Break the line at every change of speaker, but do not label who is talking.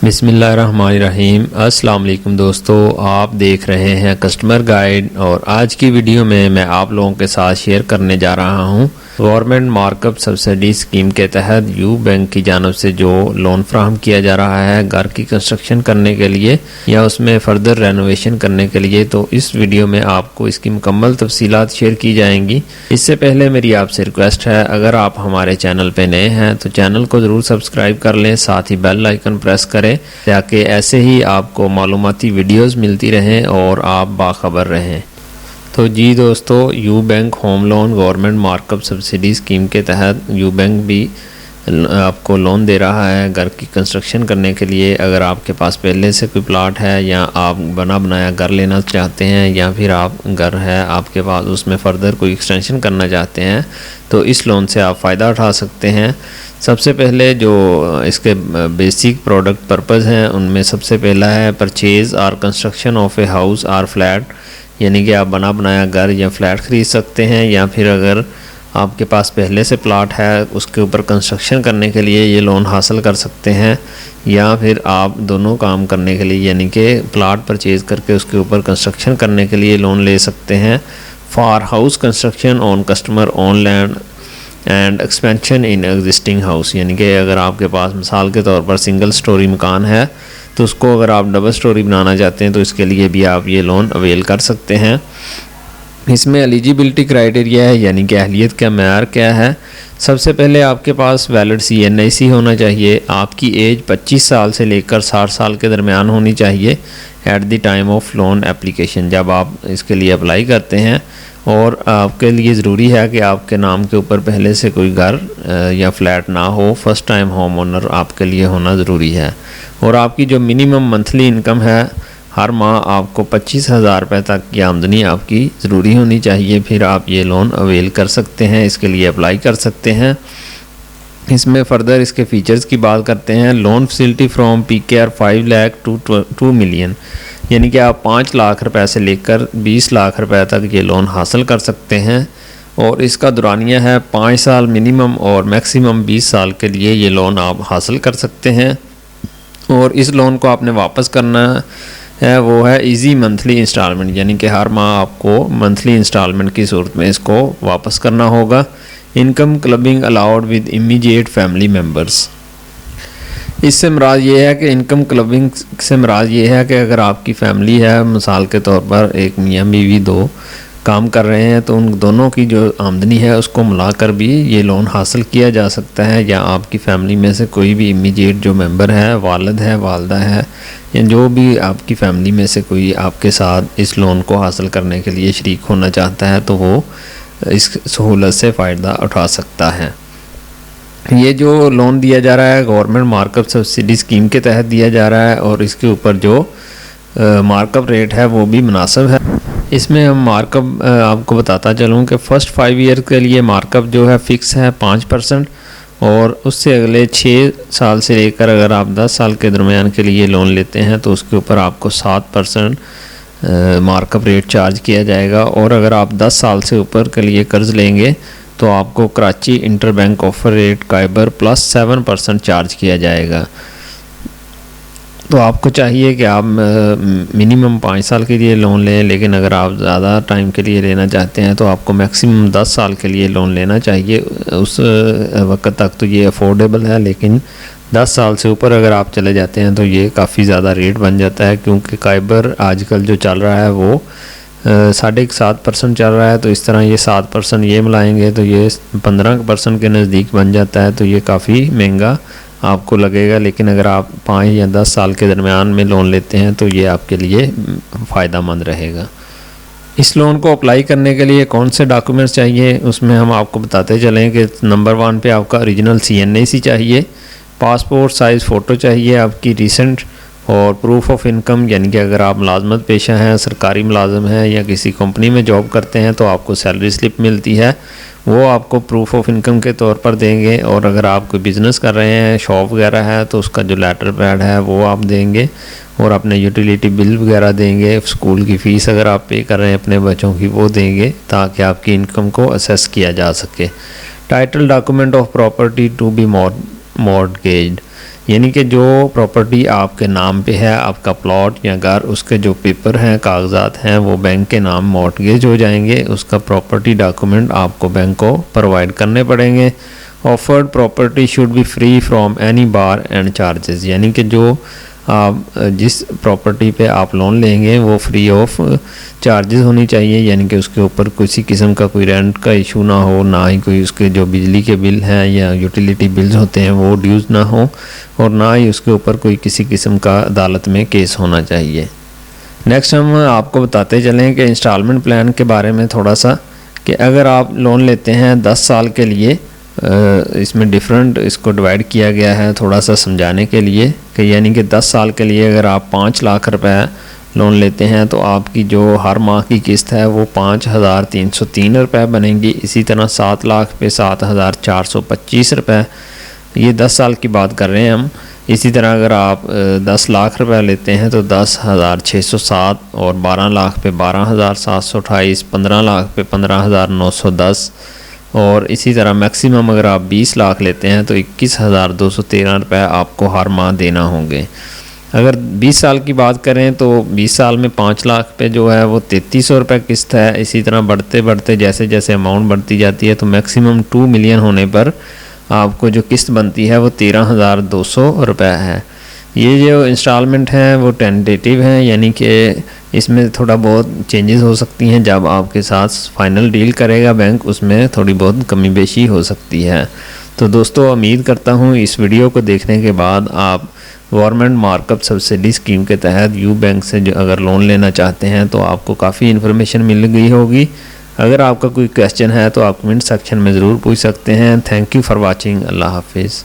बिस्मिल्लाहिर्रहमानिर्रहीम। अस्सलाम वालेकुम दोस्तों, आप देख रहे हैं कस्टमर गाइड और आज की वीडियो में मैं आप लोगों के साथ शेयर करने जा रहा हूं गवर्नमेंट मार्कअप सब्सिडी स्कीम के तहत यू बैंक की जानब से जो लोन फ्राहम किया जा रहा है घर की कंस्ट्रक्शन करने के लिए या उसमें फर्दर रेनोवेशन करने के लिए। तो इस वीडियो में आपको इसकी मुकम्मल तफसीलात शेयर की जाएंगी। इससे पहले मेरी आपसे रिक्वेस्ट है, अगर आप हमारे चैनल पे नए हैं तो चैनल को ज़रूर सब्सक्राइब कर लें, साथ ही बेल आइकन प्रेस करें ताकि ऐसे ही आपको मालूमाती वीडियोस मिलती रहें और आप बाखबर रहें। तो जी दोस्तों, you bank home loan government markup subsidy scheme के तहत यू बैंक भी आपको लोन दे रहा है घर की कंस्ट्रक्शन करने के लिए। अगर आपके पास पहले से कोई प्लाट है या आप बना बनाया घर लेना चाहते हैं या फिर आप घर है आपके पास उसमें फ़र्दर कोई एक्सटेंशन करना चाहते हैं तो इस लोन से आप फ़ायदा उठा सकते हैं। सबसे पहले जो इसके बेसिक प्रोडक्ट पर्पज़ हैं उनमें सबसे पहला है परचेज़ और कंस्ट्रक्शन ऑफ ए हाउस और फ्लैट, यानी कि आप बना बनाया घर या फ्लैट ख़रीद सकते हैं या फिर अगर आपके पास पहले से प्लाट है उसके ऊपर कंस्ट्रक्शन करने के लिए ये लोन हासिल कर सकते हैं, या फिर आप दोनों काम करने के लिए यानी कि प्लाट परचेज़ करके उसके ऊपर कंस्ट्रक्शन करने के लिए लोन ले सकते हैं। For house construction on customer on land and expansion in existing house, यानी कि अगर आपके पास मिसाल के तौर पर सिंगल स्टोरी मकान है तो उसको अगर आप डबल स्टोरी बनाना चाहते हैं तो इसके लिए भी आप ये लोन अवेल कर सकते हैं। इसमें एलिजिबिलिटी क्राइटेरिया है, यानी कि अहलियत का मेयार क्या है। सबसे पहले आपके पास वैलिड CNIC होना चाहिए। आपकी एज 25 साल से लेकर 60 साल के दरमियान होनी चाहिए at the time of loan application, जब आप इसके लिए अप्लाई करते हैं। और आपके लिए ज़रूरी है कि आपके नाम के ऊपर पहले से कोई घर या फ्लैट ना हो, फर्स्ट टाइम होम ओनर आपके लिए होना ज़रूरी है। और आपकी जो मिनिमम मंथली इनकम है हर माह आपको 25,000 रुपये तक की आमदनी आपकी ज़रूरी होनी चाहिए, फिर आप ये लोन अवेल कर सकते हैं, इसके लिए अप्लाई कर सकते हैं। इसमें फ़र्दर इसके फ़ीचर्स की बात करते हैं। Loan facility from PKR 5 lakh to 2 million, यानी कि आप 5 लाख रुपए से लेकर 20 लाख रुपए तक ये लोन हासिल कर सकते हैं। और इसका दुरानिया है 5 साल मिनिमम और मैक्सिमम 20 साल के लिए ये लोन आप हासिल कर सकते हैं। और इस लोन को आपने वापस करना है वो है इजी मंथली इंस्टॉलमेंट, यानी कि हर माह आपको मंथली इंस्टॉलमेंट की सूरत में इसको वापस करना होगा। Income clubbing allowed with immediate family members, इससे मुराद ये है कि इनकम क्लबिंग से मुराद ये है कि अगर आपकी फैमिली है, मिसाल के तौर पर एक मियाँ बीवी 2 काम कर रहे हैं तो उन दोनों की जो आमदनी है उसको मिलाकर भी ये लोन हासिल किया जा सकता है। या आपकी फ़ैमिली में से कोई भी इमीडिएट जो मेंबर है, वालिद है, वालदा है, या जो भी आपकी फ़ैमिली में से कोई आपके साथ इस लोन को हासिल करने के लिए शरीक होना चाहता है तो वो इस सहूलत से फ़ायदा उठा सकता है। ये जो लोन दिया जा रहा है गवर्नमेंट मार्कअप सब्सिडी स्कीम के तहत दिया जा रहा है और इसके ऊपर जो मार्कअप रेट है वो भी मुनासिब है। इसमें हम मार्कअप आपको बताता चलूँ कि फ़र्स्ट 5 ईयर के लिए मार्कअप जो है फ़िक्स है 5%, और उससे अगले 6 साल से लेकर अगर आप 10 साल के दरमियान के लिए लोन लेते हैं तो उसके ऊपर आपको 7% मार्कअप रेट चार्ज किया जाएगा। और अगर आप 10 साल से ऊपर के लिए कर्ज़ लेंगे तो आपको Karachi inter bank offer rate काइबर plus 7% charge किया जाएगा। तो आपको चाहिए कि आप मिनिमम 5 साल के लिए लोन लें, लेकिन अगर आप ज़्यादा टाइम के लिए लेना चाहते हैं तो आपको मैक्सिमम 10 साल के लिए लोन लेना चाहिए। उस वक्त तक तो ये अफोर्डेबल है, लेकिन 10 साल से ऊपर अगर आप चले जाते हैं तो ये काफ़ी ज़्यादा रेट बन जाता है, क्योंकि काइबर आजकल जो चल रहा है वो 7.5% चल रहा है। तो इस तरह ये 7% ये मिलाएंगे तो ये 15% के नज़दीक बन जाता है, तो ये काफ़ी महंगा आपको लगेगा। लेकिन अगर आप 5 या 10 साल के दरमियान में लोन लेते हैं तो ये आपके लिए फ़ायदा मंद रहेगा। इस लोन को अप्लाई करने के लिए कौन से डॉक्यूमेंट्स चाहिए उसमें हम आपको बताते चलें कि नंबर 1 पे आपका ओरिजिनल CNIC चाहिए, पासपोर्ट साइज़ फ़ोटो चाहिए आपकी रिसेंट, और प्रूफ ऑफ इनकम, यानी कि अगर आप मुलाजमत पेशा हैं, सरकारी मुलाजम हैं या किसी कंपनी में जॉब करते हैं तो आपको सैलरी स्लिप मिलती है, वो आपको प्रूफ ऑफ इनकम के तौर पर देंगे। और अगर आप कोई बिज़नेस कर रहे हैं, शॉप वगैरह है, तो उसका जो लेटर पैड है वो आप देंगे, और अपने यूटिलिटी बिल वगैरह देंगे। स्कूल की फ़ीस अगर आप पे कर रहे हैं अपने बच्चों की वो देंगे ताकि आपकी इनकम को असेस किया जा सके। Title document of property to be mortgaged, यानी कि जो प्रॉपर्टी आपके नाम पे है, आपका प्लॉट या घर, उसके जो पेपर हैं, कागजात हैं, वो बैंक के नाम मॉर्टगेज हो जाएंगे। उसका प्रॉपर्टी डॉक्यूमेंट आपको बैंक को प्रोवाइड करने पड़ेंगे। Offered property should be free from any bar and charges, यानी कि जो आप जिस प्रॉपर्टी पे आप लोन लेंगे वो फ्री ऑफ चार्जेस होनी चाहिए, यानी कि उसके ऊपर किसी किस्म का कोई रेंट का इशू ना हो, ना ही कोई उसके जो बिजली के बिल हैं या यूटिलिटी बिल्स होते हैं वो ड्यूज ना हो, और ना ही उसके ऊपर कोई किसी किस्म का अदालत में केस होना चाहिए। नेक्स्ट हम आपको बताते चलें कि इंस्टॉलमेंट प्लान के बारे में थोड़ा सा, कि अगर आप लोन लेते हैं 10 साल के लिए, इसमें डिफरेंट इसको डिवाइड किया गया है थोड़ा सा समझाने के लिए, कि यानी कि 10 साल के लिए अगर आप 5 लाख रुपए लोन लेते हैं तो आपकी जो हर माह की किस्त है वो 5,303 रुपये बनेगी। इसी तरह 7 लाख पे 7,425 रुपये, ये 10 साल की बात कर रहे हैं हम। इसी तरह अगर आप 10 लाख रुपए लेते हैं तो 10,607, और 12 लाख पे 12,728, 15 लाख पे 15,910, और इसी तरह मैक्सिमम अगर आप 20 लाख लेते हैं तो 21,213 रुपये आपको हर माह देना होंगे। अगर 20 साल की बात करें तो 20 साल में 5 लाख पे जो है वो 3300 रुपये किस्त है। इसी तरह बढ़ते बढ़ते जैसे जैसे अमाउंट बढ़ती जाती है तो मैक्सिमम 2 मिलियन होने पर आपको जो किस्त बनती है वो 13,200 रुपये है। ये जो इंस्टॉलमेंट हैं वो टेंटेटिव हैं, यानी कि इसमें थोड़ा बहुत चेंजेस हो सकती हैं। जब आपके साथ फाइनल डील करेगा बैंक, उसमें थोड़ी बहुत कमी बेशी हो सकती है। तो दोस्तों, उम्मीद करता हूँ इस वीडियो को देखने के बाद आप गवर्नमेंट मार्कअप सब्सिडी स्कीम के तहत यू बैंक से जो अगर लोन लेना चाहते हैं तो आपको काफ़ी इन्फॉर्मेशन मिल गई होगी। अगर आपका कोई क्वेश्चन है तो आप कमेंट सेक्शन में ज़रूर पूछ सकते हैं। Thank you for watching. अल्लाह हाफिज़।